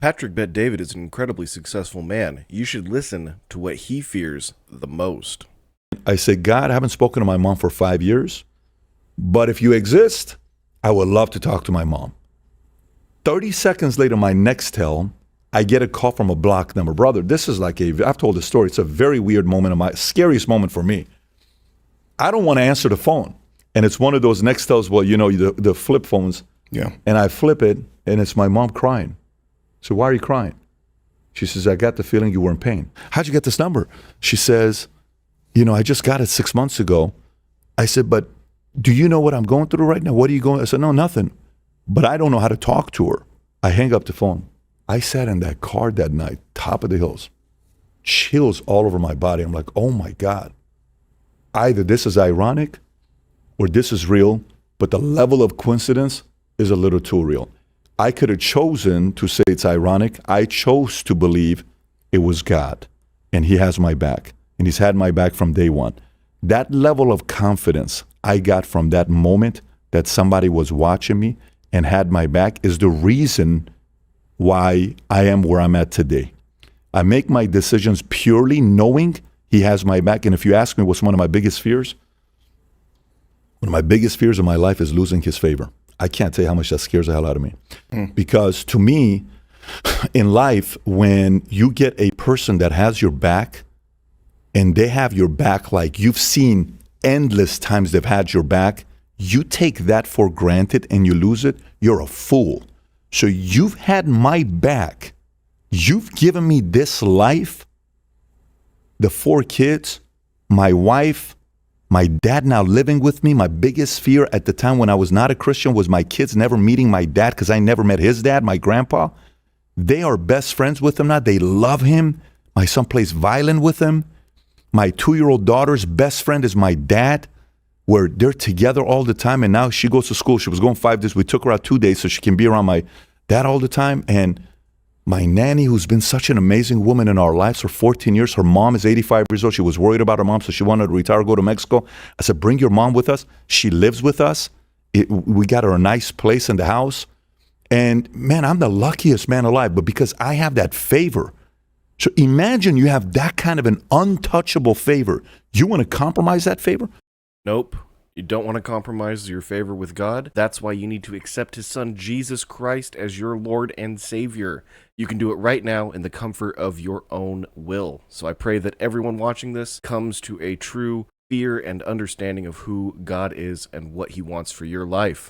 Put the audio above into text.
Patrick Bet David is an incredibly successful man. You should listen to what he fears the most. I said, God, I haven't spoken to my mom for 5 years, but if you exist, I would love to talk to my mom. 30 seconds later, my next tell, I get a call from a block number. Brother, this is like I've told the story. It's a very weird moment, scariest moment for me. I don't want to answer the phone. And it's one of those next tells, well, you know, the flip phones. Yeah. And I flip it, and it's my mom crying. So why are you crying? She says, I got the feeling you were in pain. How'd you get this number? She says, you know, I just got it 6 months ago. I said, but do you know what I'm going through right now? What are you going? I said, no, nothing. But I don't know how to talk to her. I hang up the phone. I sat in that car that night, top of the hills, chills all over my body. I'm like, oh my God. Either this is ironic or this is real, but the level of coincidence is a little too real. I could have chosen to say it's ironic. I chose to believe it was God, and he has my back, and he's had my back from day one. That level of confidence I got from that moment that somebody was watching me and had my back is the reason why I am where I'm at today. I make my decisions purely knowing he has my back. And if you ask me what's one of my biggest fears, one of my biggest fears in my life is losing his favor. I can't tell you how much that scares the hell out of me. Because to me, in life, when you get a person that has your back and they have your back like you've seen endless times they've had your back, you take that for granted and you lose it, you're a fool. So you've had my back. You've given me this life, the 4 kids, my wife, my dad now living with me. My biggest fear at the time when I was not a Christian was my kids never meeting my dad because I never met his dad, my grandpa. They are best friends with him now. They love him. My son plays violin with him. My 2-year-old daughter's best friend is my dad, where they're together all the time. And now she goes to school. She was going 5 days. We took her out 2 days so she can be around my dad all the time. And my nanny, who's been such an amazing woman in our lives for 14 years, her mom is 85 years old. She was worried about her mom, so she wanted to retire, go to Mexico. I said, bring your mom with us. She lives with us. We got her a nice place in the house. And man, I'm the luckiest man alive, but because I have that favor. So imagine you have that kind of an untouchable favor. You want to compromise that favor? Nope. You don't want to compromise your favor with God. That's why you need to accept his son, Jesus Christ, as your Lord and Savior. You can do it right now in the comfort of your own will. So I pray that everyone watching this comes to a true fear and understanding of who God is and what he wants for your life.